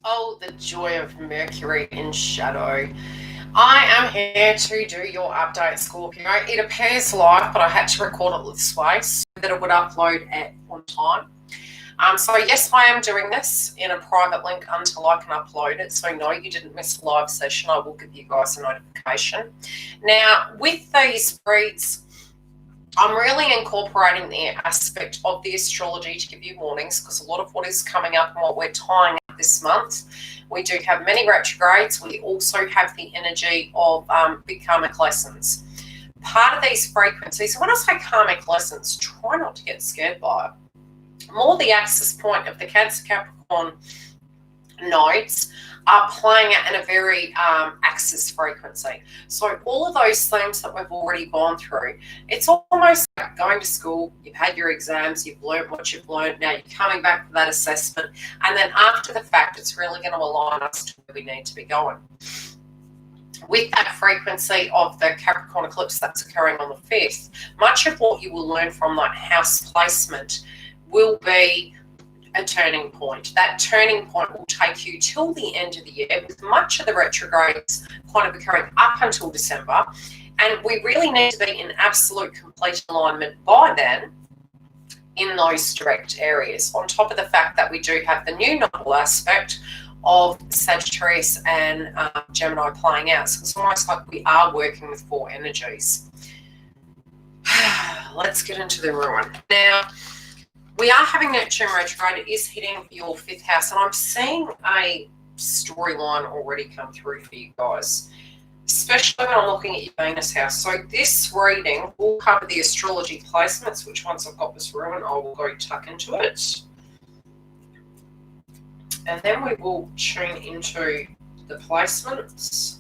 Oh, the joy of Mercury in shadow. I am here to do your update, Scorpio. It appears live, but I had to record it this way so that it would upload on time. So yes, I am doing this in a private link until I can upload it. So no, you didn't miss a live session. I will give you guys a notification. Now, with these reads, I'm really incorporating the aspect of the astrology to give you warnings, because a lot of what is coming up and what we're tying up this month, we do have many retrogrades. We also have the energy of big karmic lessons. Part of these frequencies, when I say karmic lessons, try not to get scared by it. More the axis point of the Cancer Capricorn nodes are playing out in a very axis frequency. So all of those themes that we've already gone through, it's almost like going to school, you've had your exams, you've learned what you've learned, now you're coming back for that assessment, and then after the fact, it's really going to align us to where we need to be going. With that frequency of the Capricorn eclipse that's occurring on the 5th, much of what you will learn from that house placement will be a turning point. That turning point will take you till the end of the year, with much of the retrogrades kind of occurring up until December. And we really need to be in absolute complete alignment by then in those direct areas. On top of the fact that we do have the new nodal aspect of Sagittarius and Gemini playing out. So it's almost like we are working with four energies. Let's get into the ruin. Now, we are having Neptune retrograde. It is hitting your 5th house, and I'm seeing a storyline already come through for you guys, especially when I'm looking at your Venus house. So this reading will cover the astrology placements, which once I've got this ruin, I will go tuck into it. And then we will tune into the placements.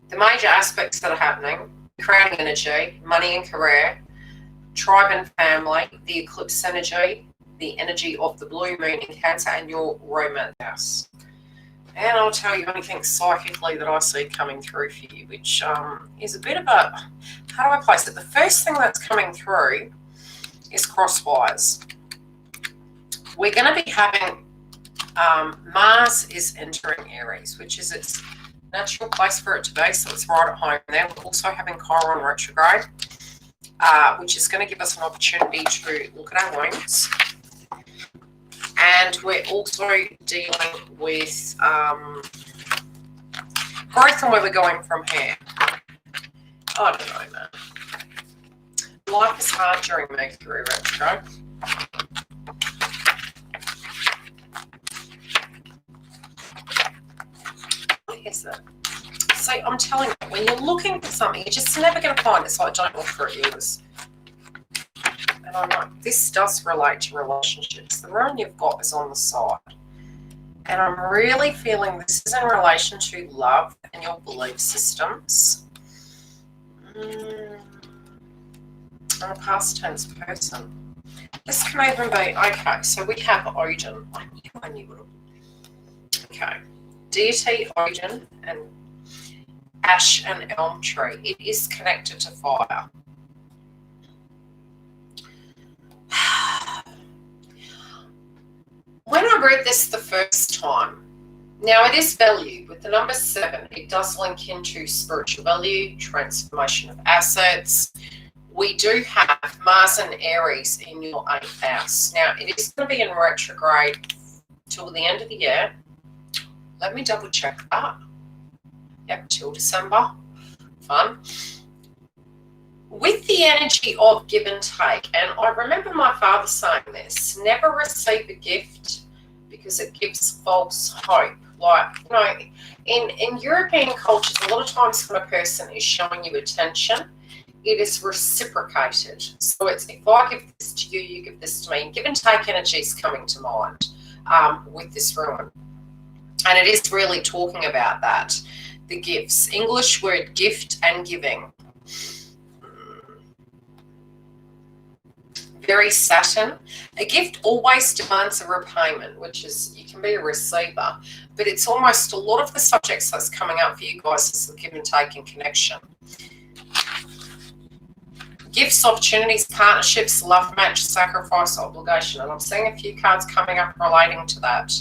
The major aspects that are happening: crowning energy, money and career, tribe and family, the eclipse energy, the energy of the blue moon in Cancer, and your romance house. And I'll tell you anything psychically that I see coming through for you, which is a bit of a, how do I place it? The first thing that's coming through is crosswise. We're going to be having Mars is entering Aries, which is its natural place for it to be, so it's right at home there. We're also having Chiron retrograde, which is going to give us an opportunity to look at our wounds. And we're also dealing with growth and where we're going from here. I don't know, man. Life is hard during Mercury retrograde. Is it? So I'm telling you, when you're looking for something, you're just never going to find it. So I don't look for it, yours. And I'm like, this does relate to relationships. The ruin you've got is on the side. And I'm really feeling this is in relation to love and your belief systems. I'm a past tense person. This can even be, okay, so we have Odin. I knew it. Okay. Deity, Odin, and ash and elm tree. It is connected to fire. When I read this the first time, now it is value. With the number 7, it does link into spiritual value, transformation of assets. We do have Mars and Aries in your 8th house. Now, it is going to be in retrograde till the end of the year. Let me double check that. Yep, till December. Fun. With the energy of give and take, and I remember my father saying this, never receive a gift because it gives false hope. Like, you know, in European cultures, a lot of times when a person is showing you attention, it is reciprocated. So it's, if I give this to you, you give this to me. Give and take energy is coming to mind with this ruin. And it is really talking about that, the gifts. English word gift and giving. Very Saturn. A gift always demands a repayment, which is, you can be a receiver, but it's almost a lot of the subjects that's coming up for you guys is the give and take and connection. Gifts, opportunities, partnerships, love match, sacrifice, obligation. And I'm seeing a few cards coming up relating to that.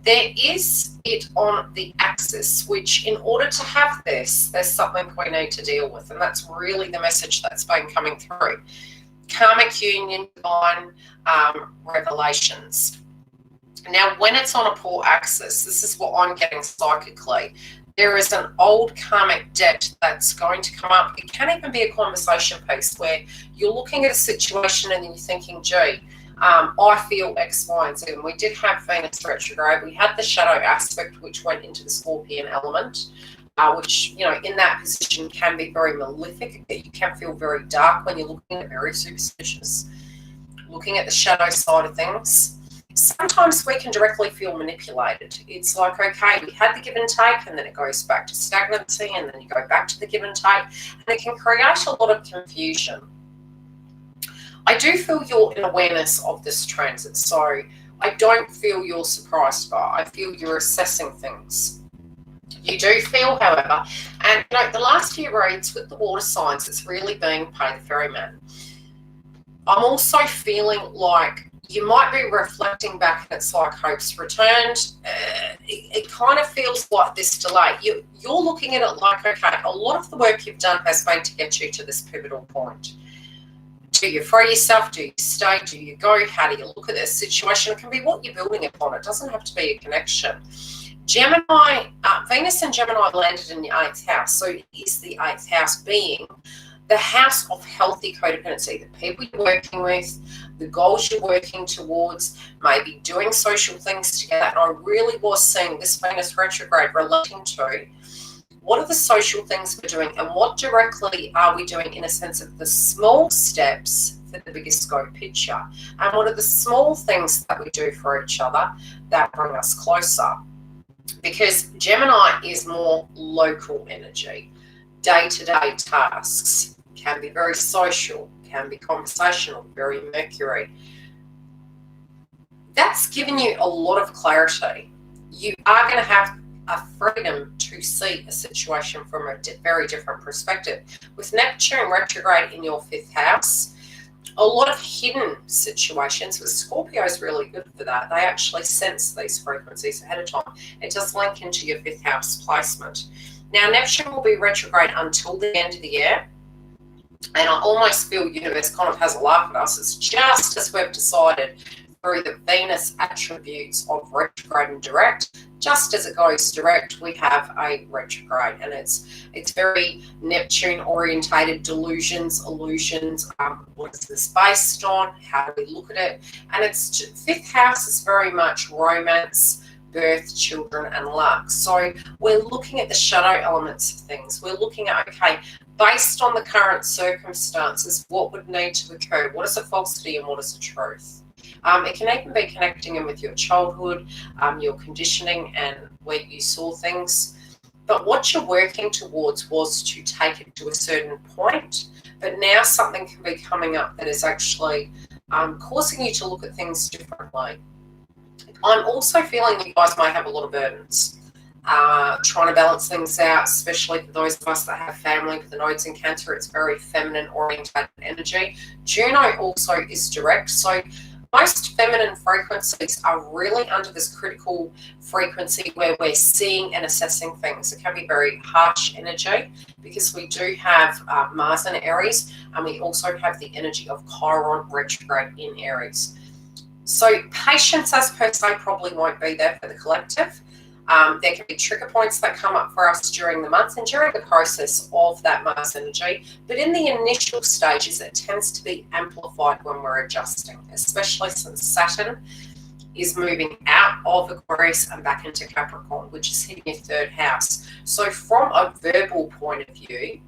There is it on the axis, which in order to have this, there's something we need to deal with. And that's really the message that's been coming through. Karmic union, divine revelations. Now, when it's on a poor axis, this is what I'm getting psychically. There is an old karmic debt that's going to come up. It can even be a conversation piece where you're looking at a situation and you're thinking, gee, I feel X, Y, and Z. And we did have Venus retrograde. We had the shadow aspect, which went into the Scorpion element, which, you know, in that position can be very malefic. You can feel very dark when you're looking at very superstitious, looking at the shadow side of things. Sometimes we can directly feel manipulated. It's like, okay, we had the give and take, and then it goes back to stagnancy, and then you go back to the give and take, and it can create a lot of confusion. I do feel you're in awareness of this transit, so I don't feel you're surprised by it. I feel you're assessing things. You do feel, however, and you know, the last few reads with the water signs, it's really being Pay the Ferryman. I'm also feeling like you might be reflecting back and it's like hope's returned. It kind of feels like this delay. You're looking at it like, okay, a lot of the work you've done has been to get you to this pivotal point. Do you free yourself? Do you stay? Do you go? How do you look at this situation? It can be what you're building upon. It doesn't have to be a connection. Gemini, Venus and Gemini landed in the 8th house. So is the 8th house being the house of healthy codependency, the people you're working with, the goals you're working towards, maybe doing social things together. And I really was seeing this Venus retrograde relating to what are the social things we're doing and what directly are we doing in a sense of the small steps for the bigger scope picture, and what are the small things that we do for each other that bring us closer. Because Gemini is more local energy, day-to-day tasks, can be very social, can be conversational, very Mercury. That's given you a lot of clarity. You are going to have a freedom to see a situation from a very different perspective. With Neptune retrograde in your 5th house, a lot of hidden situations, with Scorpio is really good for that. They actually sense these frequencies ahead of time. It does link into your 5th house placement. Now, Neptune will be retrograde until the end of the year. And I almost feel universe kind of has a laugh at us. It's just as we've decided through the Venus attributes of retrograde and direct, just as it goes direct, we have a retrograde, and it's very Neptune orientated, delusions, illusions. What is this based on? How do we look at it? And it's 5th house is very much romance, birth, children, and luck. So we're looking at the shadow elements of things. We're looking at, okay, based on the current circumstances, what would need to occur? What is a falsity and what is a truth? It can even be connecting in with your childhood, your conditioning, and where you saw things. But what you're working towards was to take it to a certain point. But now something can be coming up that is actually causing you to look at things differently. I'm also feeling you guys might have a lot of burdens, trying to balance things out, especially for those of us that have family with the nodes in Cancer. It's very feminine oriented energy. Juno also is direct, so most feminine frequencies are really under this critical frequency where we're seeing and assessing things. It can be very harsh energy because we do have Mars in Aries, and we also have the energy of Chiron retrograde in Aries. So patience as per se probably won't be there for the collective. There can be trigger points that come up for us during the month and during the process of that Mars energy. But in the initial stages, it tends to be amplified when we're adjusting, especially since Saturn is moving out of Aquarius and back into Capricorn, which is hitting your 3rd house. So from a verbal point of view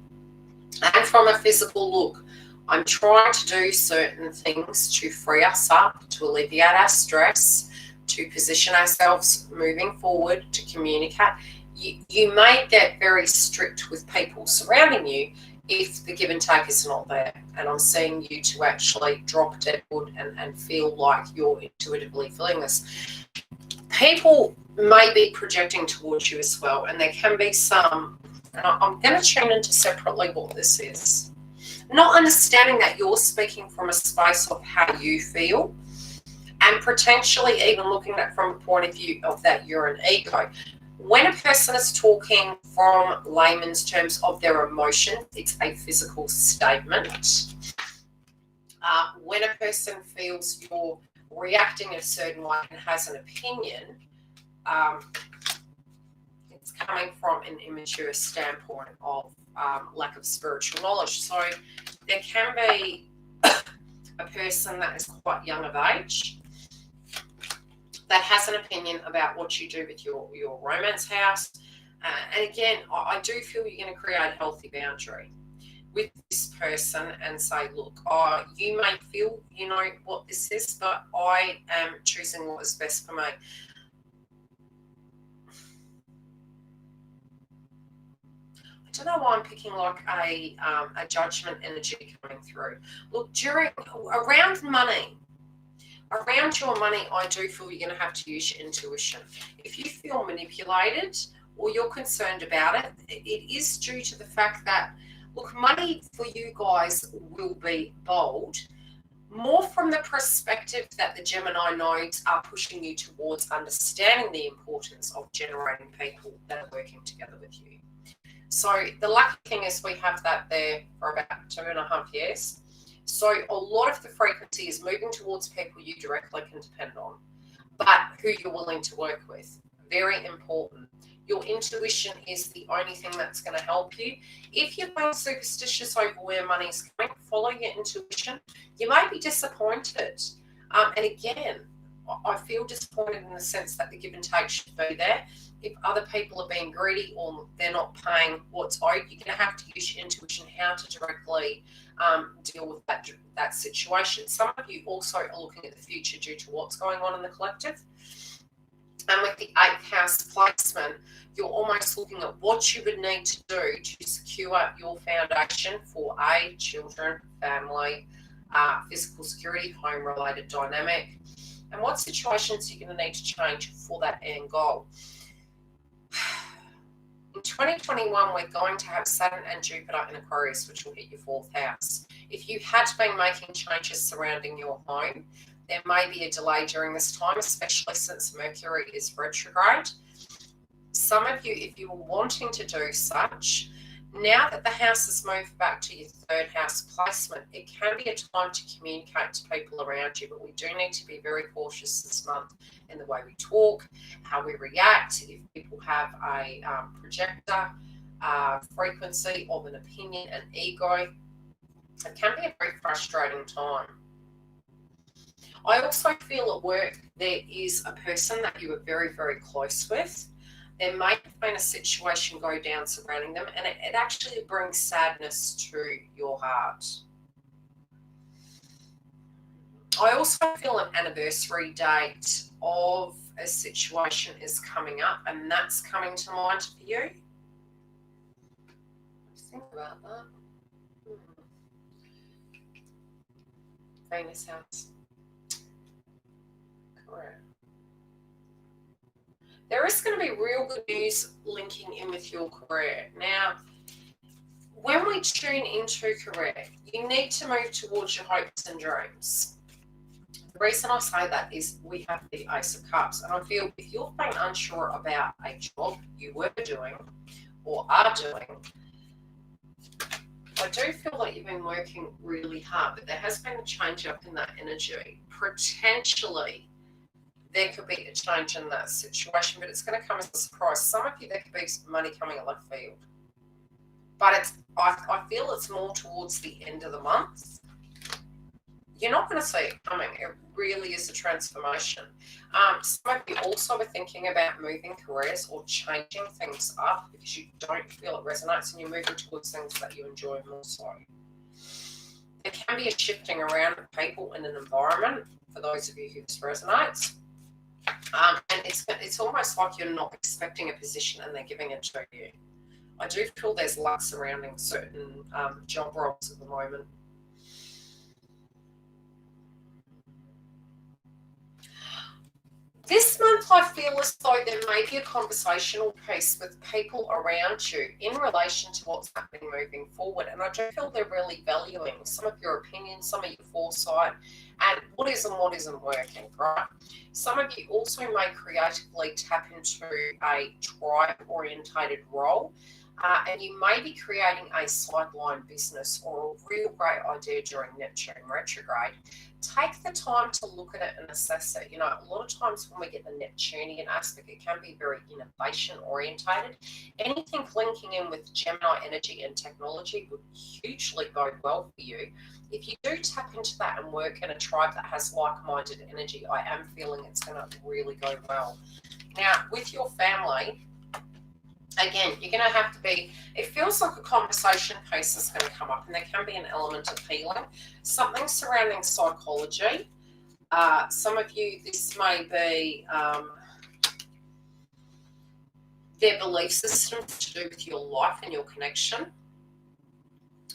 and from a physical look, I'm trying to do certain things to free us up, to alleviate our stress, to position ourselves moving forward, to communicate. You may get very strict with people surrounding you if the give and take is not there. And I'm seeing you to actually drop deadwood and feel like you're intuitively feeling this. People may be projecting towards you as well, and there can be some, and I'm going to tune into separately what this is. Not understanding that you're speaking from a space of how you feel, and potentially even looking at it from a point of view of that you're an ego. When a person is talking from layman's terms of their emotions, it's a physical statement. When a person feels you're reacting a certain way and has an opinion, it's coming from an immature standpoint of lack of spiritual knowledge. So there can be a person that is quite young of age that has an opinion about what you do with your romance house. And again, I do feel you're going to create a healthy boundary with this person and say, look, you may feel you know what this is, but I am choosing what is best for me. I don't know why I'm picking like a judgment energy coming through. Look, around money, around your money, I do feel you're going to have to use your intuition. If you feel manipulated or you're concerned about it, it is due to the fact that, look, money for you guys will be bold, more from the perspective that the Gemini nodes are pushing you towards understanding the importance of generating people that are working together with you. So the lucky thing is we have that there for about 2.5 years. So a lot of the frequency is moving towards people you directly can depend on, but who you're willing to work with. Very important. Your intuition is the only thing that's going to help you. If you're being superstitious over where money's coming, follow your intuition. You may be disappointed. And again, I feel disappointed in the sense that the give and take should be there. If other people are being greedy or they're not paying what's owed, you're going to have to use your intuition how to directly deal with that situation. Some of you also are looking at the future due to what's going on in the collective. And with the 8th house placement, you're almost looking at what you would need to do to secure your foundation for children, family, physical security, home-related dynamic, and what situations you're going to need to change for that end goal. In 2021, we're going to have Saturn and Jupiter in Aquarius, which will hit your 4th house. If you had been making changes surrounding your home, there may be a delay during this time, especially since Mercury is retrograde. Some of you, if you were wanting to do such, now that the house has moved back to your 3rd house placement, it can be a time to communicate to people around you, but we do need to be very cautious this month in the way we talk, how we react. If people have a projector frequency of an opinion and ego, it can be a very frustrating time. I also feel at work there is a person that you are very, very close with. There may have been a situation go down surrounding them, and it actually brings sadness to your heart. I also feel an anniversary date of a situation is coming up, and that's coming to mind for you. Think about that. Venus house. Correct. There is going to be real good news linking in with your career. Now, when we tune into career, you need to move towards your hopes and dreams. The reason I say that is we have the Ace of Cups, and I feel if you've been unsure about a job you were doing or are doing, I do feel like you've been working really hard, but there has been a change up in that energy. Potentially, there could be a change in that situation, but it's going to come as a surprise. Some of you, there could be money coming at left field. But I feel it's more towards the end of the month. You're not going to see it coming. It really is a transformation. Some of you also are thinking about moving careers or changing things up because you don't feel it resonates and you're moving towards things that you enjoy more so. There can be a shifting around of people in an environment for those of you who this resonates. And it's almost like you're not expecting a position and they're giving it to you. I do feel there's luck surrounding certain job roles at the moment. This month, I feel as though there may be a conversational piece with people around you in relation to what's happening moving forward. And I do feel they're really valuing some of your opinions, some of your foresight, and what is and what isn't working, right? Some of you also may creatively tap into a tribe-orientated role. And you may be creating a sideline business or a real great idea during Neptune retrograde. Take the time to look at it and assess it. You know, a lot of times when we get the Neptunian aspect, it can be very innovation orientated. Anything linking in with Gemini energy and technology would hugely bode well for you. If you do tap into that and work in a tribe that has like-minded energy, I am feeling it's going to really go well. Now, with your family, again, you're going to have to be, it feels like a conversation piece is going to come up, and there can be an element of healing, something surrounding psychology. Some of you, this may be their belief system to do with your life and your connection.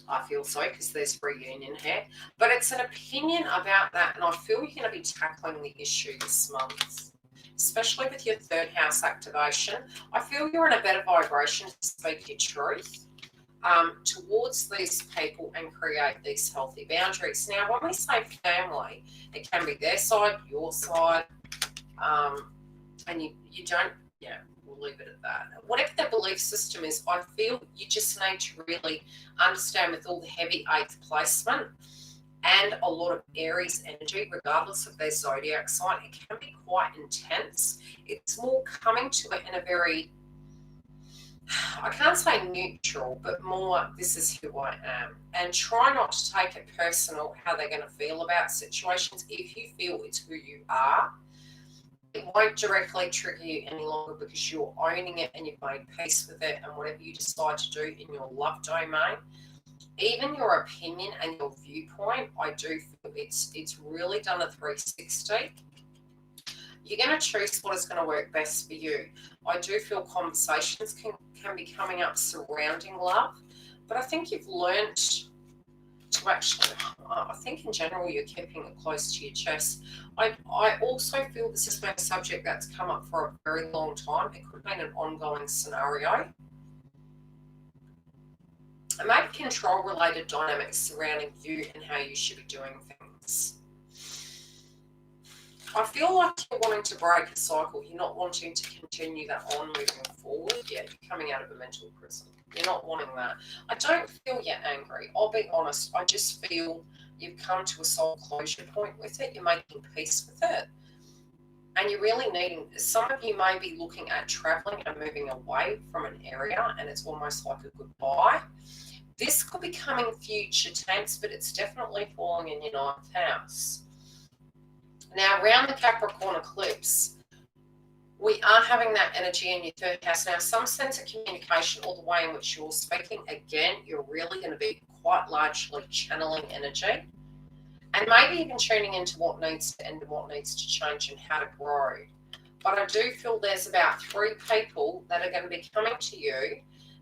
I feel so, because there's reunion here. But it's an opinion about that, and I feel you're going to be tackling the issue this month, especially with your third house activation. I feel you're in a better vibration to speak your truth towards these people and create these healthy boundaries. Now, when we say family, it can be their side, your side, and you don't, yeah, we'll leave it at that. Whatever their belief system is, I feel you just need to really understand, with all the heavy eighth placement and a lot of Aries energy, regardless of their zodiac sign, it can be quite intense. It's more coming to it in a very, I can't say neutral, but more, this is who I am. And try not to take it personal how they're going to feel about situations. If you feel it's who you are, it won't directly trigger you any longer, because you're owning it and you've made peace with it. And whatever you decide to do in your love domain, even your opinion and your viewpoint, I do feel it's really done a 360. You're going to choose what is going to work best for you. I do feel conversations can be coming up surrounding love, but I think you've learned to actually, I think in general you're keeping it close to your chest. I also feel this has been a subject that's come up for a very long time. It could have been an ongoing scenario. And maybe control-related dynamics surrounding you and how you should be doing things. I feel like you're wanting to break a cycle. You're not wanting to continue that on moving forward. Yeah, you're coming out of a mental prison. You're not wanting that. I don't feel you're angry. I'll be honest. I just feel you've come to a soul closure point with it. You're making peace with it. And you're really needing, some of you may be looking at traveling and moving away from an area, and it's almost like a goodbye. This could be coming future tense, but it's definitely falling in your 9th house. Now, around the Capricorn eclipse, we are having that energy in your 3rd house. Now, some sense of communication, or the way in which you're speaking, again, you're really going to be quite largely channeling energy, and maybe even tuning into what needs to end and what needs to change and how to grow. But I do feel there's about 3 people that are going to be coming to you.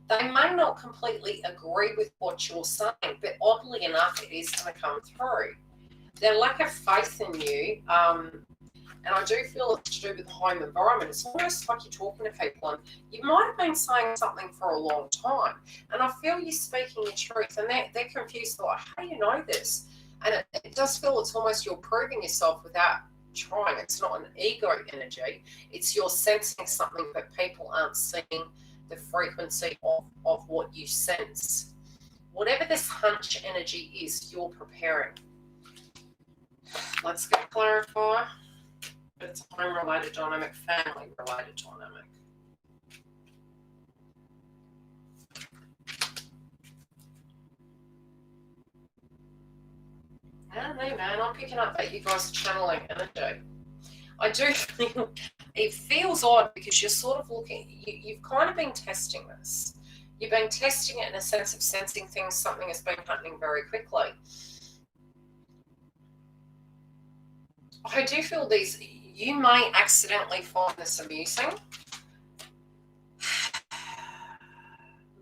They may not completely agree with what you're saying, but oddly enough, it is going to come through. Their lack of faith in you, and I do feel it's to do with the home environment. It's almost like you're talking to people, and you might have been saying something for a long time, and I feel you're speaking your truth, and they're confused, like, how do you know this? And it does feel it's almost you're proving yourself without trying. It's not an ego energy. It's you're sensing something, but people aren't seeing the frequency of what you sense. Whatever this hunch energy is, you're preparing. Let's get clarified. But it's a home-related dynamic, family-related dynamic. I don't know, man. I'm picking up that you guys are channeling energy. I do feel it feels odd, because you're sort of looking, you've kind of been testing this. You've been testing it in a sense of sensing things, something has been happening very quickly. I do feel these, you may accidentally find this amusing,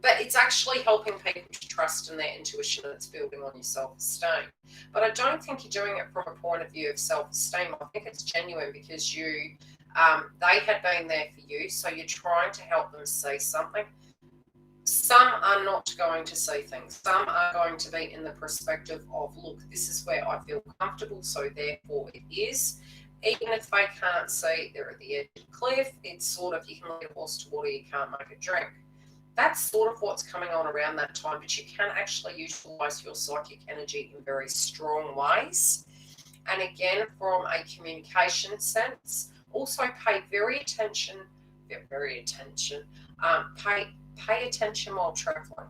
but it's actually helping people to trust in their intuition, and it's building on your self-esteem. But I don't think you're doing it from a point of view of self-esteem. I think it's genuine, because you They had been there for you, so you're trying to help them see something. Some are not going to see things. Some are going to be in the perspective of, look, this is where I feel comfortable, so therefore it is. Even if they can't see, they're at the edge of the cliff. It's sort of, you can lead a horse to water, you can't make it drink. That's sort of what's coming on around that time, but you can actually utilize your psychic energy in very strong ways. And again, from a communication sense, also pay pay attention while traveling.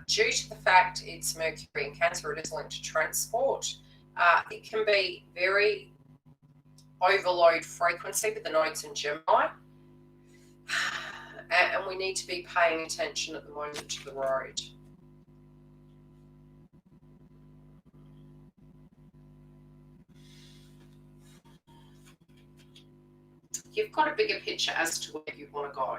Due to the fact it's Mercury in Cancer, it is linked to transport. It can be very overload frequency with the nodes in Gemini. And we need to be paying attention at the moment to the road. You've got a bigger picture as to where you want to go.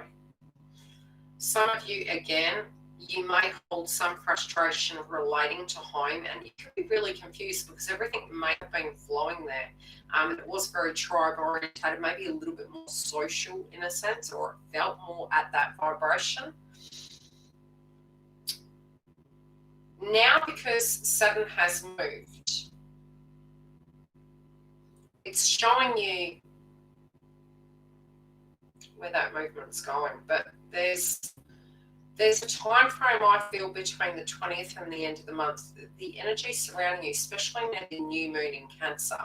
Some of you, again, you may hold some frustration relating to home, and you could be really confused because everything may have been flowing there. It was very tribe orientated, maybe a little bit more social in a sense, or it felt more at that vibration. Now, because Saturn has moved, it's showing you where that movement's going, but there's a time frame, I feel, between the 20th and the end of the month. The energy surrounding you, especially now the new moon in Cancer,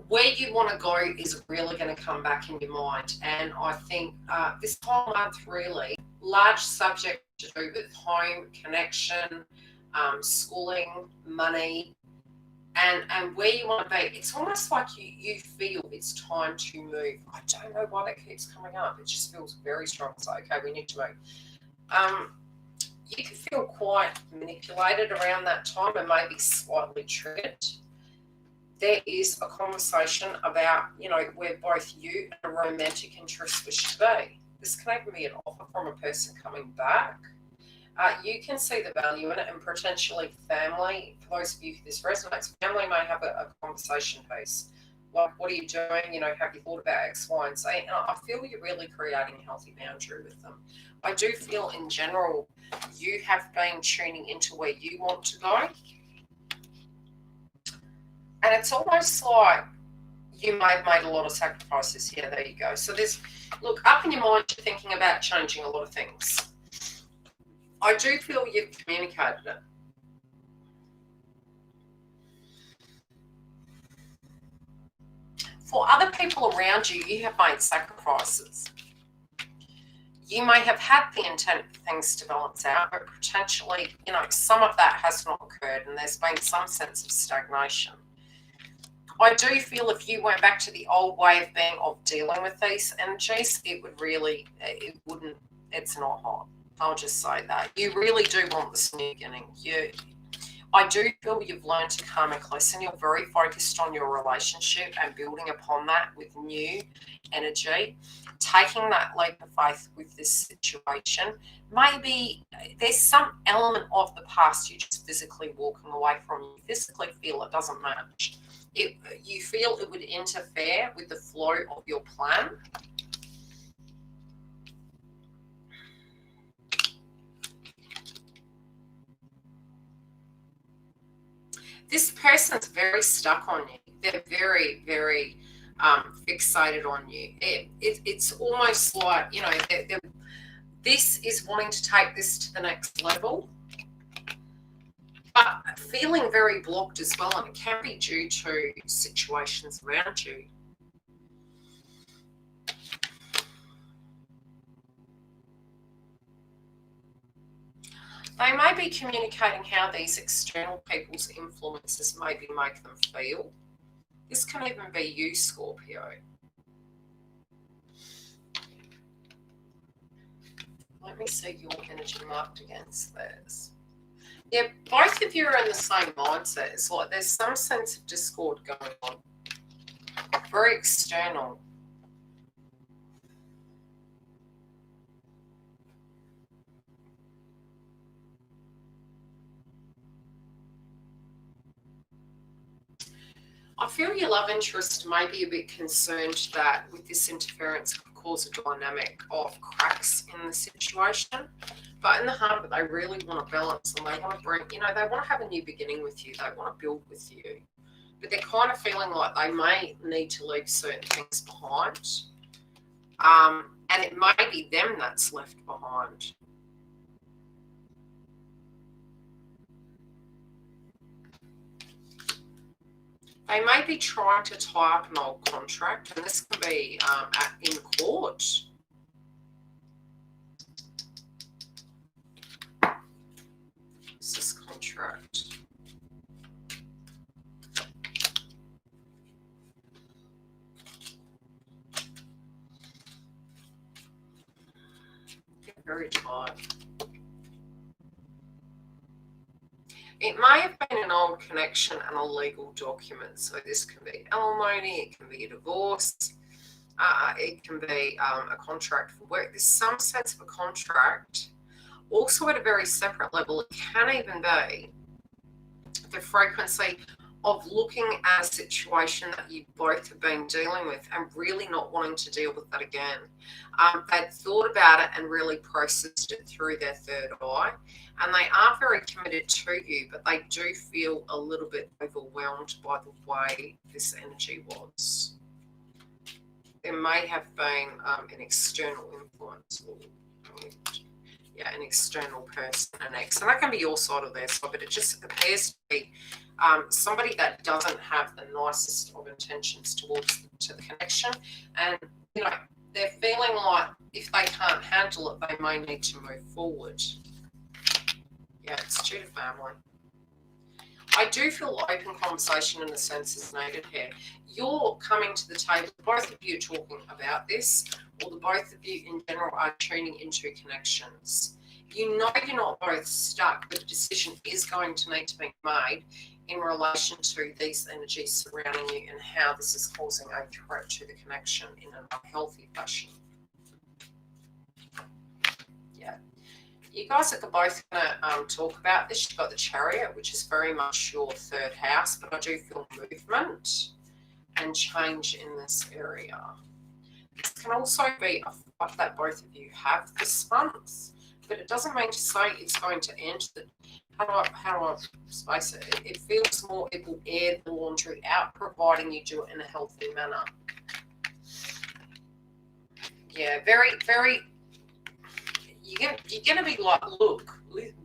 where you want to go is really going to come back in your mind. And I think this whole month, really, large subject to do with home, connection, schooling, money, and where you want to be. It's almost like you feel it's time to move. I don't know why that keeps coming up. It just feels very strong. It's like, okay, we need to move. You can feel quite manipulated around that time and maybe slightly triggered. There is a conversation about, where both you and a romantic interest wish to be. This can even be an offer from a person coming back. You can see the value in it, and potentially family. For those of you who this resonates, family may have a conversation piece. Like, what are you doing? Have you thought about X, Y, and Z? And I feel you're really creating a healthy boundary with them. I do feel in general you have been tuning into where you want to go. And it's almost like you may have made a lot of sacrifices. Yeah, there you go. So look, up in your mind, you're thinking about changing a lot of things. I do feel you've communicated it. For other people around you, you have made sacrifices. You may have had the intent for things to balance out, but potentially, some of that has not occurred, and there's been some sense of stagnation. I do feel if you went back to the old way of being, of dealing with these energies, it's not hot. I'll just say that. You really do want this new beginning. I do feel you've learned to karmic lesson. You're very focused on your relationship and building upon that with new energy. Taking that leap of faith with this situation. Maybe there's some element of the past you're just physically walking away from. You physically feel it doesn't match. You feel it would interfere with the flow of your plan. This person's very stuck on you. They're very, very fixated on you. It's almost like, this is wanting to take this to the next level, but feeling very blocked as well, and it can be due to situations around you. They may be communicating how these external people's influences maybe make them feel. This can even be you, Scorpio. Let me see your energy marked against theirs. Yeah, both of you are in the same mindset. It's like there's some sense of discord going on. Very external. I feel your love interest may be a bit concerned that with this interference could cause a dynamic of cracks in the situation. But in the heart of it, they really want to balance and they want to bring, they want to have a new beginning with you. They want to build with you. But they're kind of feeling like they may need to leave certain things behind. And it may be them that's left behind. They may be trying to tie up an old contract, and this can be in court. What's this contract? Get very tired. It may have been an old connection and a legal document. So this can be alimony, it can be a divorce, it can be a contract for work. There's some sense of a contract. Also at a very separate level, it can even be the frequency of looking at a situation that you both have been dealing with and really not wanting to deal with that again. They'd thought about it and really processed it through their third eye. And they are very committed to you, but they do feel a little bit overwhelmed by the way this energy was. There may have been an external influence, or an external person, an ex. And that can be your side or their side, but it just appears to be somebody that doesn't have the nicest of intentions towards the connection. And, they're feeling like if they can't handle it, they may need to move forward. Yeah, it's due to family. I do feel open conversation in the sense is needed here. You're coming to the table, both of you are talking about this, or the both of you in general are tuning into connections. You know you're not both stuck, but a decision is going to need to be made in relation to these energies surrounding you and how this is causing a threat to the connection in an unhealthy fashion. Yeah. You guys are both going to talk about this. You've got the Chariot, which is very much your third house, but I do feel movement and change in this area. This can also be a fight that both of you have this month, but it doesn't mean to say it's going to end. How do I space it? It feels more it will air the laundry out, providing you do it in a healthy manner. Yeah, very, very. You're going to be like, look,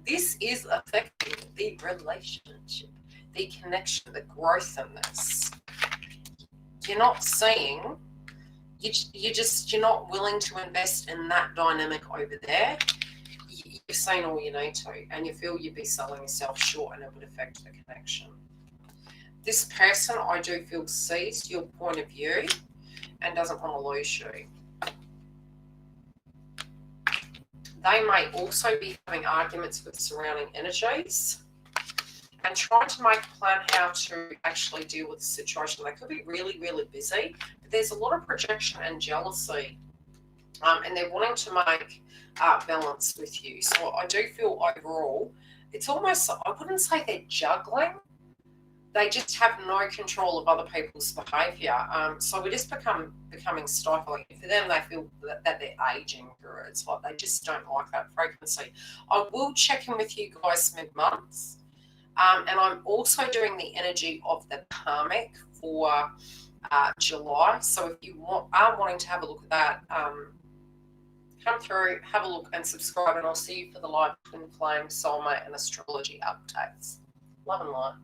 this is affecting the relationship, the connection, the growth in this. You're not seeing, you're not willing to invest in that dynamic over there. You've seen all you need to, and you feel you'd be selling yourself short and it would affect the connection. This person, I do feel, sees your point of view and doesn't want to lose you. They may also be having arguments with surrounding energies and trying to make a plan how to actually deal with the situation. They could be really, really busy, but there's a lot of projection and jealousy, and they're wanting to make balance with you. So I do feel overall, it's almost, I wouldn't say they're juggling. They just have no control of other people's behaviour. So it is becoming stifling. For them, they feel that they're aging through it. It's like they just don't like that frequency. I will check in with you guys mid-month. And I'm also doing the energy of the karmic for July. So if you are wanting to have a look at that, come through, have a look and subscribe. And I'll see you for the live twin flame, soulmate and astrology updates. Love and light.